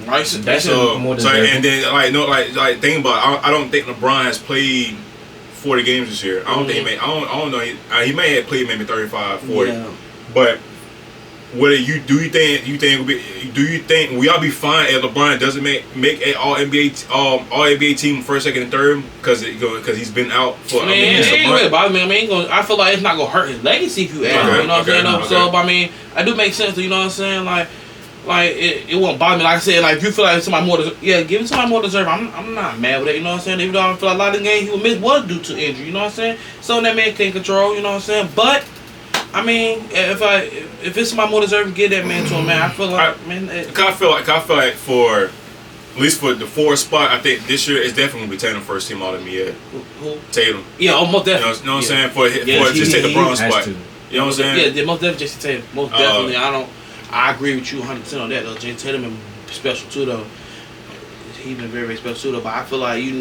Right. That's more than and then think about. I don't think LeBron has played 40 games this year. I don't think he may. I don't know. He may have played maybe 35, 40, but. Do you think will y'all be fine if LeBron doesn't make an all NBA team first, second, and third because he's been out for? It ain't really bother me. I feel like it's not gonna hurt his legacy if you add him. You know what I'm saying? So I mean, I do make sense. You know what I'm saying? Like it won't bother me. Like I said, like if you feel like somebody more, give him somebody more deserving. I'm not mad with it. You know what I'm saying? Even though I feel like a lot of the games he would miss was due to injury. You know what I'm saying? So that man can't control. You know what I'm saying? But I mean, if it's somebody more deserving, give that man to him, man. I feel like, I feel like for at least for the 4th spot, I think this year it's definitely gonna be Tatum first team all NBA. Who? Tatum. Yeah, almost definitely. You know what I'm saying? For just take the bronze spot. You know what I'm saying? Yeah, most definitely Jason Tatum. Most definitely. I agree with you 100% on that though. Jason Tatum is special too though. He's been very, very special too though. But I feel like he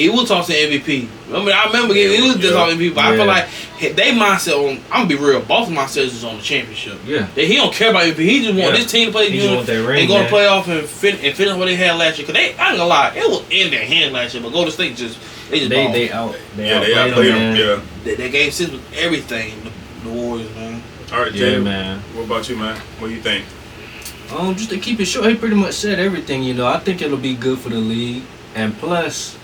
will talk to MVP. I remember he was just talking MVP. But I feel like they mindset on. I'm gonna be real. Boston mindset is on the championship. Yeah. He don't care about MVP. He just want this team to play. And go to playoff and finish what they had last year. Cause I ain't gonna lie, it was in their hand last year. But Golden State they outplayed them. Yeah. That game 6 was everything. The Warriors, man. All right, Jay. Man. What about you, man? What do you think? Just to keep it short, he pretty much said everything. I think it'll be good for the league. And plus,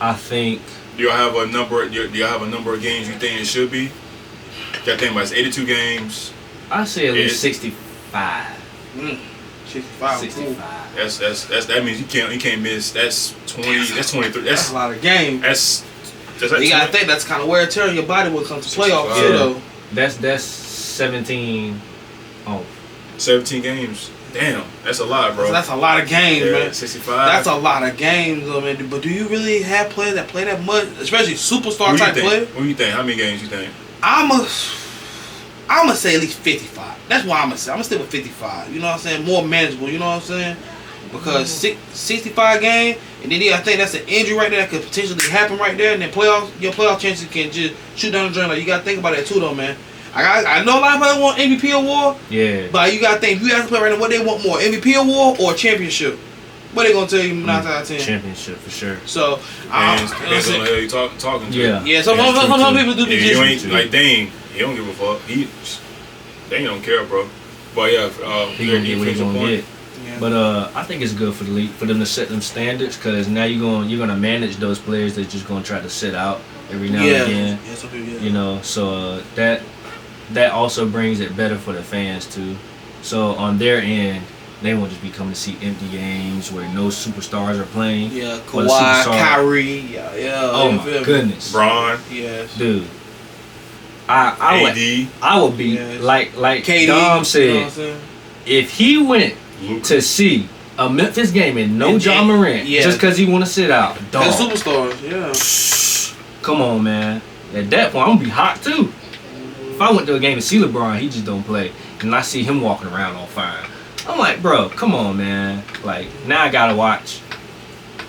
I think. Do y'all have a number? Do y'all have a number of games you think it should be? Y'all think about it's 82 games. I say at least 65. 65. 65. That means you can't miss. That's 20. That's 23. That's a lot of games. That's like You gotta think that's kind of wear and tear on your body when it comes to playoffs too, though. That's 17. Oh, 17 games. Damn, that's a lot, bro. So that's a lot of games, man. 65. That's a lot of games, though, man. But do you really have players that play that much, especially superstar type players? What do you think? How many games you think? I'ma say at least 55. That's what I'ma say. I'ma stick with 55. You know what I'm saying? More manageable. You know what I'm saying? Because 65 game, and then I think that's an injury right there that could potentially happen right there, and then your playoff chances can just shoot down the drain. Like you gotta think about that too, though, man. I know a lot of people want MVP award. yeah. But you gotta think, if you ask a player right now what they want more, MVP award or championship, what they gonna tell you 9 out of 10? Championship for sure. So Depends on the hell you talking to. yeah. Some people do be If you ain't just like Dane, he don't give a fuck. Dane don't care, bro. But yeah, He gonna get what he gonna get. Yeah. But I think it's good for the league for them to set them standards, because now you're gonna manage those players that's just gonna try to sit out every now and again. Yeah, some people, You know, so that also brings it better for the fans too. So on their end, they won't just be coming to see empty games where no superstars are playing. Yeah, Or the Kawhi, superstar- Kyrie, yeah. Oh you my feel me? goodness, Braun, Yes. dude. I would be Yes. like KD, Dom you know what said, I'm saying? if he went Luka. to see a Memphis game and no And- John Morant yeah. just because he want to sit out, They're dog. superstars, yeah. Come on, man. At that point, I'm gonna be hot too. If I went to a game and see LeBron, he just don't play, and I see him walking around on fire, I'm like, bro, come on, man. Like now I gotta watch.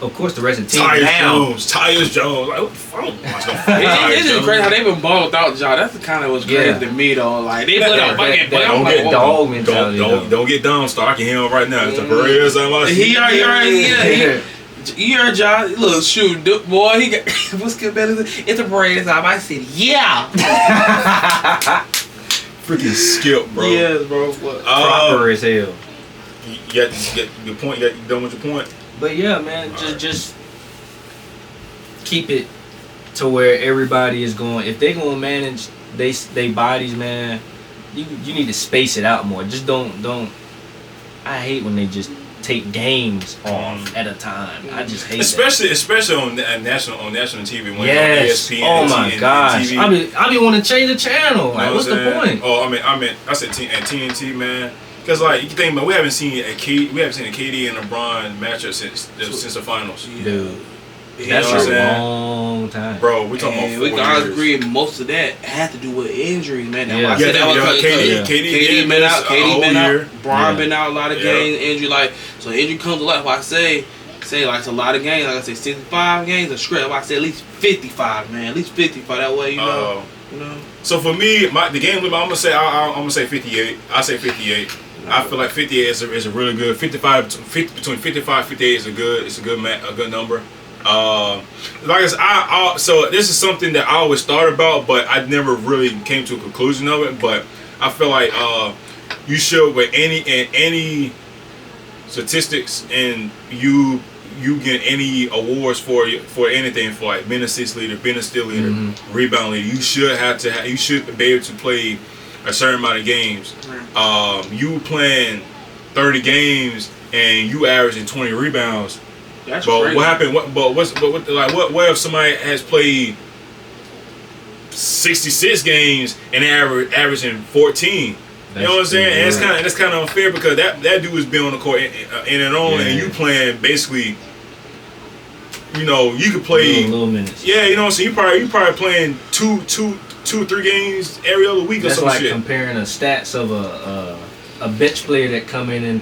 Of course, the rest of the team down. Tyus Jones. Like, what the fuck? It's just crazy how they been balling without Ja. That's the kind of what's crazy Yeah. to me though. Like they put out fucking. Don't get get dog mentality. Don't get dumb. Star. I can hear him right now. It's a parade or something. He heard Ja. Look, shoot, boy. He got what's good better? It's a parade time. I said, yeah. Freaking skip, bro. Yes, bro. What? Proper as hell. You get your point. You done with your point. But yeah, man, just keep it to where everybody is going. If they gonna manage they bodies, man, you need to space it out more. Just don't. I hate when they just take games off at a time. I just hate especially on national TV when yes. it's on ESPN. Oh my and gosh. TV. I be want to change the channel. Like, what's the point? Oh, I said TNT, man. Because like you can think about, we haven't seen a KD and LeBron matchup since the finals. Dude, You that's know what I'm a saying? long time. Bro, we talking And about 4 we can all years. agree most of that had to do with injuries, man. Yeah. I said that was KD been out, KD been out, Bron been out a lot of games, injury so injury comes to life. I say like it's a lot of games. Like I say 65 games a script. I say at least 55, man. At least 55. That way, you know. So for me, the game limit, I'm gonna say 58. I say 58. I feel like 58 is a really good 55. Between 55 and 58 is a good number. Like I said, so this is something that I always thought about, but I never really came to a conclusion of it. But I feel like you should with any statistics, and you get any awards for anything, for like being assist leader, being a steal leader, rebound leader. You should be able to play a certain amount of games. You playing 30 games and you averaging 20 rebounds. That's but crazy. what happened? What if somebody has played 66 games and averaging 14? You know what I'm saying? And it's kind of unfair, because that dude has been on the court in and on, and you playing basically. You know, you could play little minutes. Yeah, you know what I'm saying. You probably playing two, 3 games every other week. That's or some like shit. comparing the stats of a bench player that come in and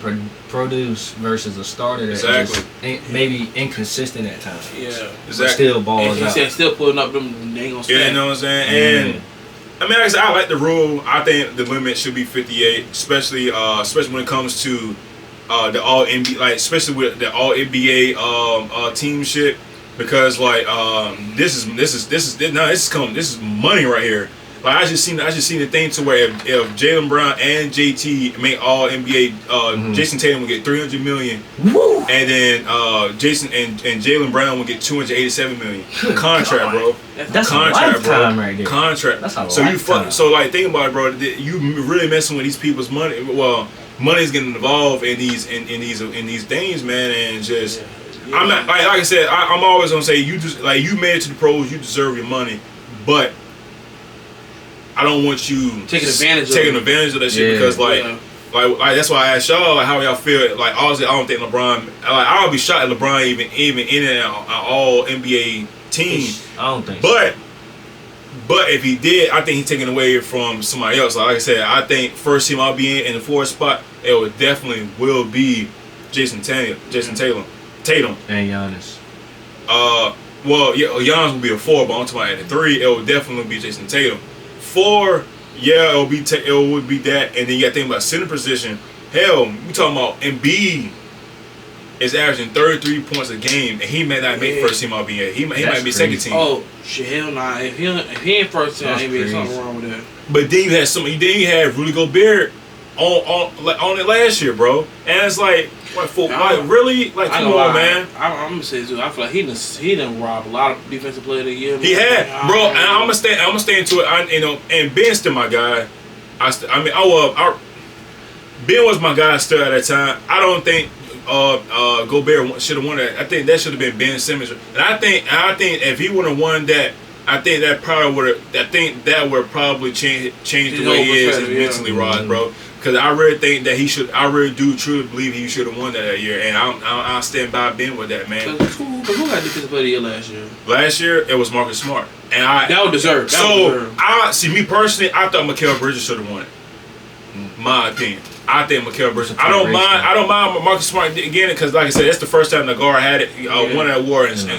produce versus a starter that just maybe inconsistent at times. Yeah, exactly. But still balls and out. he said still putting up them. They ain't gonna Yeah, you know what I'm saying. And I mean, like I said, I like the rule. I think the limit should be 58, especially when it comes to the all NBA, like especially with the all NBA team shit, because like this is money right here. Like I just seen the thing to where if Jaylen Brown and JT make all NBA, Jason Tatum will get $300 million, and then Jason and Jaylen Brown will get $287 million. Contract, bro. That's contract, a lifetime right there. Contract. That's a so lifetime. So like think about it, bro. You really messing with these people's money. Well, money's getting involved in these things, man, and just I'm not like I said, I'm always gonna say you just like you made it to the pros, you deserve your money, but I don't want you taking advantage of that shit because like that's why I asked y'all like how y'all feel. Like honestly, I don't think LeBron. Like I'll be shocked if LeBron even in an all NBA team. I don't think. But if he did, I think he's taking away from somebody else. Like I said, I think first team I'll be in the fourth spot, it would definitely will be Jason Tatum, and Giannis. Well, yeah, Giannis will be a 4, but I'm talking about at the 3, it will definitely be Jason Tatum. 4, yeah, it would be that, and then you got to think about center position. Hell, we talking about Embiid is averaging 33 points a game, and he may not make first team NBA. He might be second team. Oh shit, hell nah. If he ain't first team NBA, something wrong with that. But then you had Rudy Gobert on it last year, bro, and it's like. Really? Like, come on, man. I'm gonna say too. I feel like he done robbed a lot of defensive player of the year. He had, bro. And I'm gonna stay into it. And Ben's still my guy. Ben was my guy still at that time. I don't think Gobert should have won that. I think that should have been Ben Simmons. And I think if he would have won that, I think that probably would have. I think that would probably change the way he is mentally, Rod, bro. Because I really think that he should. I really do truly believe he should have won that year, and I'll stand by Ben with that, man. Who got defensive player of the year last year? Last year it was Marcus Smart, and that would deserve. I see me personally. I thought Mikal Bridges should have won it. My opinion. I think Mikal Bridges. I don't mind Marcus Smart again because, like I said, that's the first time the guard had it. Won that award in a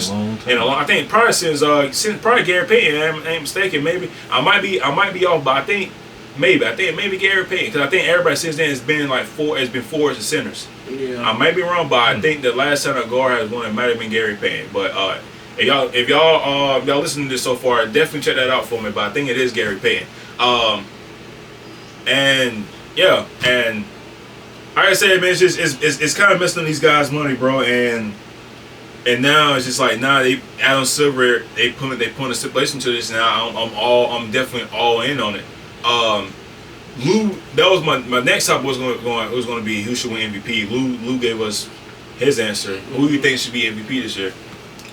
long. I think probably since Gary Payton. I ain't mistaken. Maybe I might be off, but I think maybe Gary Payton because I think everybody since then has been like forwards and centers. Yeah. I might be wrong, but I think the last time a guard has won it might have been Gary Payton. But if y'all listening to this so far, definitely check that out for me. But I think it is Gary Payton. And yeah, and like I said, man, it's kind of messing up these guys' money, bro. And now it's just like Adam Silver they put a stipulation to this. Now I'm definitely all in on it. Lou, that was my next topic was going to be who should win MVP. Lou gave us his answer. Who do you think should be MVP this year?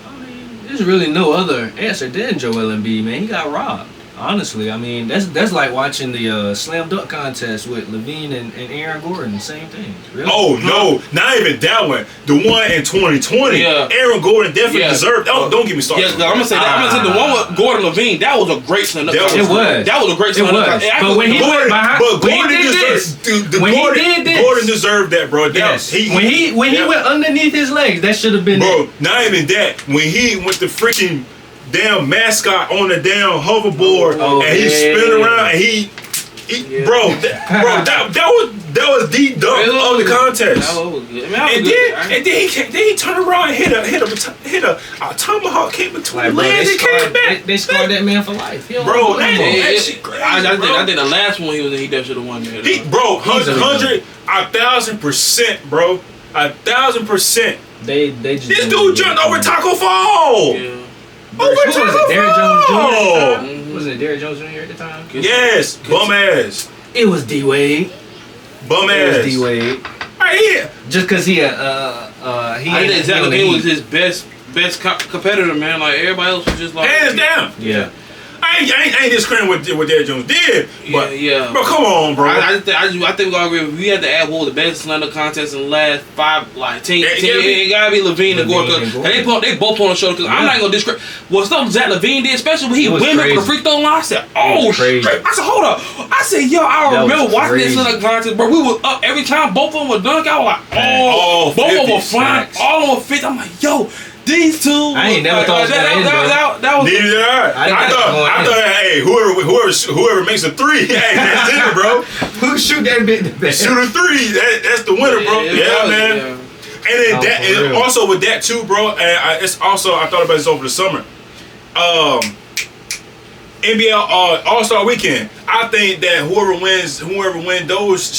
I mean, there's really no other answer than Joel Embiid, man. He got robbed. Honestly, I mean that's like watching the slam dunk contest with Levine and Aaron Gordon. Same thing. Really? Oh no, not even that one. The one in 2020. Yeah. Aaron Gordon definitely deserved. Oh, don't get me started. Yeah, I'm gonna say that. I'm gonna say the one with Gordon Levine. That was a great slam dunk. That was a great slam dunk. But when he went behind, Gordon deserved that, bro. Yes. When he went underneath his legs, that should have been. Bro, not even that. When he went to freaking damn mascot on the damn hoverboard and he spin around and bro, that was the dunk of the contest. And then he turned around and hit a tomahawk came between the legs and came back. They scored that man for life. Bro, that shit crazy. I think the last one he was in, he definitely should have won that. Bro, 1,000%, bro, 1,000%. This dude jumped over Taco Fall. Yeah. Over Taco Fall. Was it Derrick Jones Jr. at the time? Yes, bum ass. It was D Wade. Bum ass. It was D Wade. Right. Just because he think exactly he was his best competitor, man. Like everybody else was just like hands down. Yeah. I ain't discrediting what Derrick Jones did, but yeah. Bro, come on, bro. I think we all agree. We had to add what was the best slender contest in the last 10. It gotta be Levine and Gordon. They both on the show. Cause I'm not gonna discredit what stuff Zach Levine did, especially when he went for the free throw line. I said, oh shit. I said, hold up. I said, yo, I remember watching this slender contest, bro. We was up every time both of them were dunk. I was like, both of them were flying, all of them were 50. I'm like, yo. These two, I ain't never thought that was. Neither did I thought, hey, whoever makes a three, hey, that's it, bro. Who shoot that bit the best? Shoot a three, that's the winner, bro. Yeah, man. Yeah. And then and also with that too, bro. And it's also I thought about this over the summer. NBA All-Star Weekend. I think that whoever wins those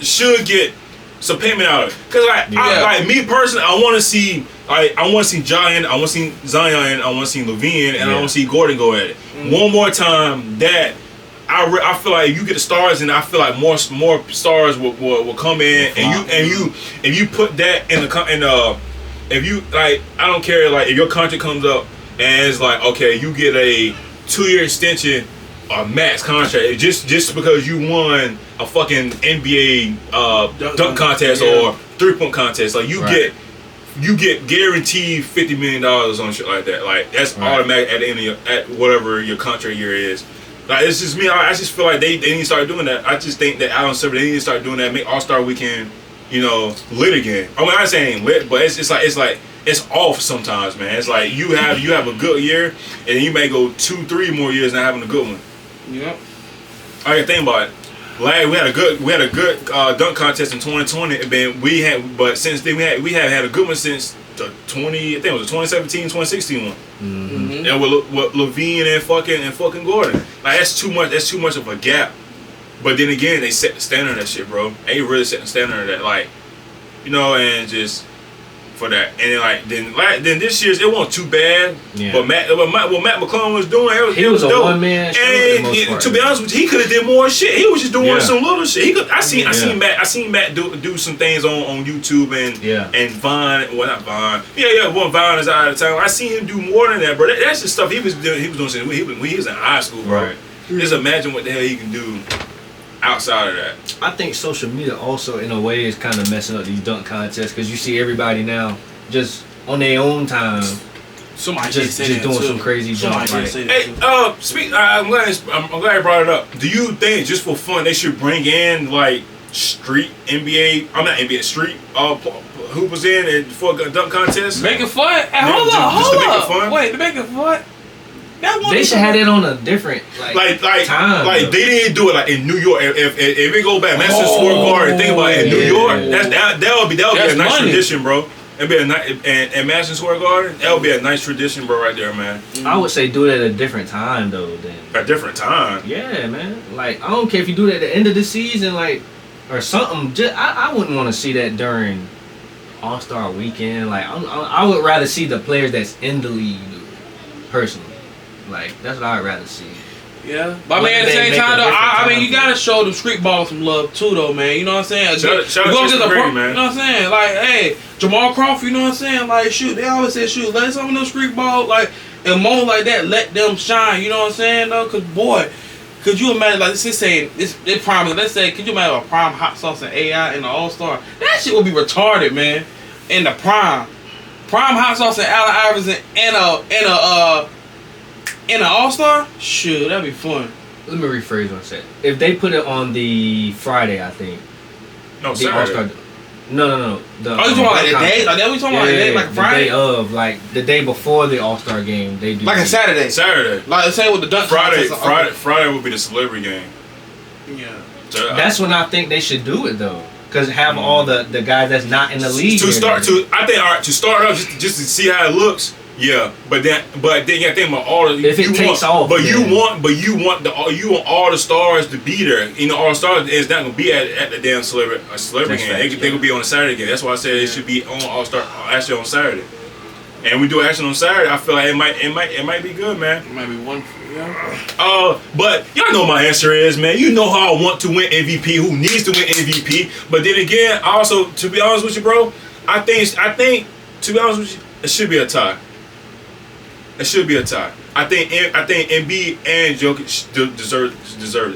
should get some payment out of it. Cause like me personally, I want to see Zion, I want to see Levine, and I want to see Gordon go at it one more time. That I feel like you get the stars, and I feel like more stars will come in, and you put that in the if you like, I don't care, like if your contract comes up and it's like, okay, you get a 2-year extension or max contract just because you won a fucking NBA dunk contest or 3-point contest, like you get guaranteed $50 million on shit like that. Like that's automatic at the end of at whatever your contract year is. Like it's just me. I just feel like they need to start doing that. I just think that Allen Silver, they need to start doing that. Make All-Star Weekend, lit again. I mean, I'm not saying lit, but it's like it's off sometimes, man. It's like you have a good year, and then you may go 2-3 more years not having a good one. Yep. I can think about it. Like we had a good dunk contest in 2020, but since then we have had a good one since the 2017, 2016 one. Mm-hmm. And with Levine and fucking Gordon, like that's too much of a gap. But then again, they set the standard of that shit, bro. They really set the standard of that, like, and just for that. And then this year's it wasn't too bad. Yeah. But what Matt McClung was doing, it was a dope. one-man show. And to be honest with you, he could have did more shit. He was just doing some little shit. I seen Matt do some things on YouTube and Vine. Well, not Vine. One Vine is out of time. I seen him do more than that, bro. That's just stuff he was doing. He was doing shit when he was in high school, bro. Right. Just imagine what the hell he can do outside of that. I think social media also, in a way, is kind of messing up these dunk contests because you see everybody now just on their own time. Somebody just doing some crazy jump. Hey, I'm glad you brought it up. Do you think just for fun they should bring in like street NBA? I'm not NBA street. Hoopers in and for a dunk contest. Make it fun. Hey, hold up. Wait, to make it fun. They should have it on a different time. Like they didn't do it like in New York. If it go back, Madison Square Garden. Think about it in New York. That would be a nice tradition, bro. It'd be a nice and Madison Square Garden. That would be a nice tradition, bro, right there, man. I would say do it at a different time though. Then a different time. Yeah, man. Like I don't care if you do it at the end of the season, like or something. Just I wouldn't want to see that during All-Star Weekend. Like I would rather see the players that's in the league personally. Like that's what I'd rather see. Yeah, but I mean at the same time though, I mean you gotta show them street ball some love too though, man. You know what I'm saying? Shout out to man. You know what I'm saying? Like, hey, Jamal Crawford. You know what I'm saying? Like, shoot, they always say shoot. Let some of them street ball like and more like that. Let them shine. You know what I'm saying though? Cause boy, could you imagine like this is saying this prime? Let's say, could you imagine a prime hot sauce and AI in the All-Star? That shit would be retarded, man. In the prime hot sauce and Allen Iverson in an All-Star? Shoot, that'd be fun. Let me rephrase what I said. If they put it on the Friday, I think. No, Saturday. All-Star. No. You talking about like the day? Like that? We talking about like the day, like Friday? The day of, like the day before the All-Star game, they do. Like a Saturday. Like let's say with the dunk Friday would be the celebrity game. Yeah. So, that's when I think they should do it though. Cause have all the guys that's not in the league to start off just to see how it looks. Yeah, but then you got to think about all the. If it takes off, you want all the stars to be there. All the stars is not gonna be at the damn celebrity game. They could be on a Saturday game. That's why I said it should be on All-Star actually on Saturday. And we do action on Saturday. I feel like it might be good, man. It might be one. Yeah. But y'all know my answer is, man. You know how I want to win MVP. Who needs to win MVP? But then again, also to be honest with you, bro, I think to be honest with you, it should be a tie. It should be a tie. I think Embiid and Jokic deserve,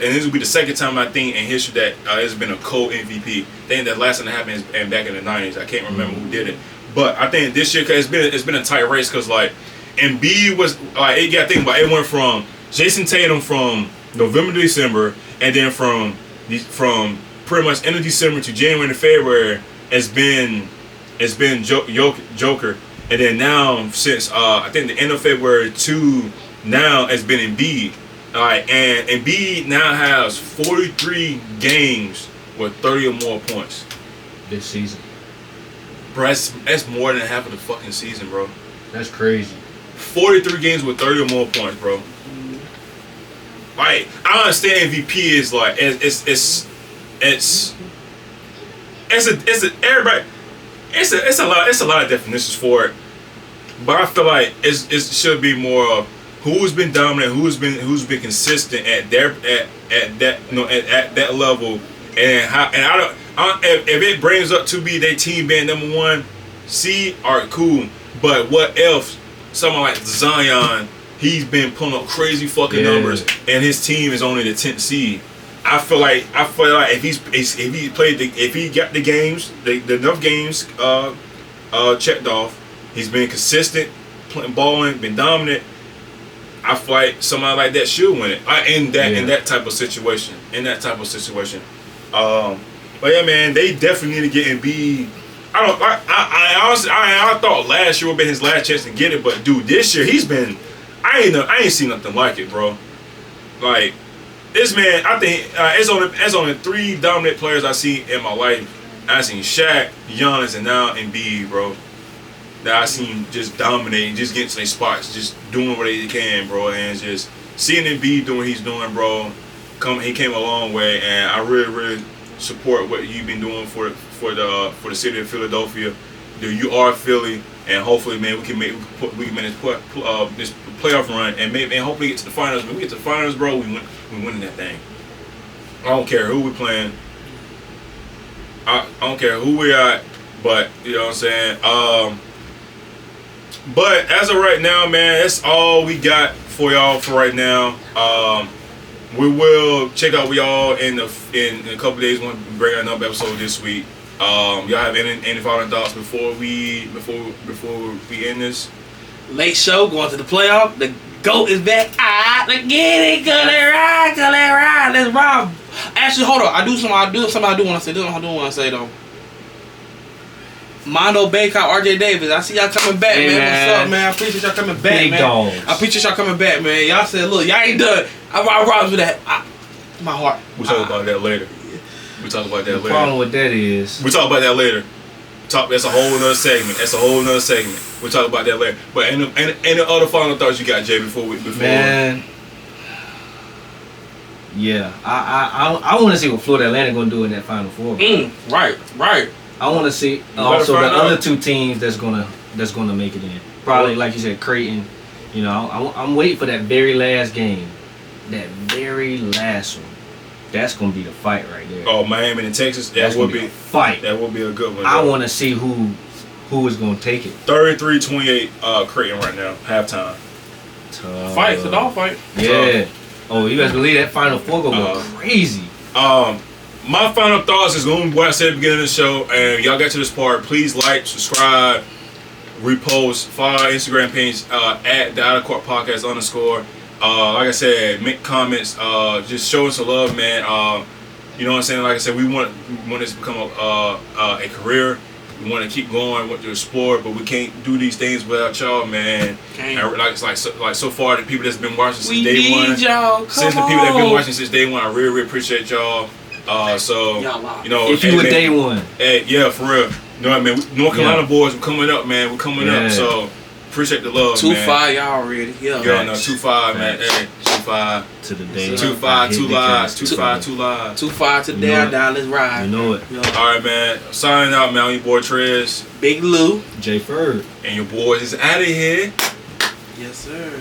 and this will be the second time I think in history that it's been a co-MVP. I think that last time that happened is back in the '90s. I can't remember who did it, but I think this year cause it's been a tight race because like Embiid was like you got to think about it went from Jason Tatum from November to December, and then from pretty much end of December to January to February it's been Joker. And then now, since I think the end of February to now, it's been Embiid. All right, and Embiid now has 43 games with 30 or more points this season. Bro, that's more than half of the fucking season, bro. That's crazy. 43 games with 30 or more points, bro. Like, I understand MVP is like it's a lot of definitions for it, but I feel like it should be more of who's been dominant, who's been consistent at that level, and if it brings up to be their team being number 1 seed, alright, cool. But what if someone like Zion, he's been pulling up crazy fucking numbers, and his team is only the 10th seed. I feel like if he got the games, enough games checked off, he's been consistent, playing balling, been dominant. I feel like somebody like that should win it. In that type of situation. But yeah, man, they definitely need to get Embiid. I honestly thought last year would be his last chance to get it, but dude, this year he's been. I ain't seen nothing like it, bro. Like this man, I think it's only 3 dominant players I see in my life. I seen Shaq, Giannis, and now Embiid, bro. That I seen just dominating, just getting to their spots, just doing what they can, bro, and just seeing Embiid doing what he's doing, bro. He came a long way, and I really support what you've been doing for the city of Philadelphia. You are Philly, and hopefully, man, we can make this playoff run, and hopefully get to the finals. When we get to the finals, bro, we winning that thing. I don't care who we playing. I don't care who we are, but you know what I'm saying. But as of right now, man, that's all we got for y'all for right now. We will check out with y'all in a couple days when we bring another episode this week. Y'all have any final thoughts before we end this? Late show going to the playoff. The GOAT is back. Let's get it, call it ride. Let's ride. Actually, hold on. I do something I do want to say. This is what I do want to say though. Mondo Baycott, RJ Davis. I see y'all coming back, man. What's up, man? I appreciate y'all coming back, Big man. dogs. I appreciate y'all coming back, man. Y'all said, look, y'all ain't done. I ride with that. My heart. We'll talk about that later. The problem with that is we'll talk about that later. That's a whole nother segment. We'll talk about that later. But any other final thoughts you got, Jay, before man. Yeah, I want to see what Florida Atlantic gonna do in that Final Four. Right. I want to see also the other 2 teams that's gonna make it in. Probably like you said, Creighton. You know, I'm waiting for that very last game, that very last one. That's gonna be the fight right there. Oh, Miami and Texas. That would be a fight. That would be a good one. I want to see who is gonna take it. 33-28 Creighton right now, halftime. Fight, it's a dog fight. Yeah. Oh, you guys believe that Final Four gonna go crazy? My final thoughts is going to be what I said at the beginning of the show, and y'all got to this part. Please like, subscribe, repost, follow our Instagram page at the Out of Court Podcast _. Like I said, make comments. Just show us some love, man. You know what I'm saying? Like I said, we want this to become a career. We want to keep going with the sport, but we can't do these things without y'all, man. And so far, the people that's been watching since day one, people that been watching since day one, I really appreciate y'all. So you know, if you were day one, yeah, for real. You know what I mean? North Carolina boys, we're coming up, man. We're coming up. So appreciate the love, 2-5, man. y'all already. Yeah, no, 2-5, man. Hey, 2-5 to the day. 2-5, 2 lives. 2-5, 2 lives. 2-5 to the day. Down. Let's ride. You know it. Yo. All right, man. Signing out, man. Your boy Trez, Big Lou, Jay Ferd, and your boys is out of here. Yes, sir.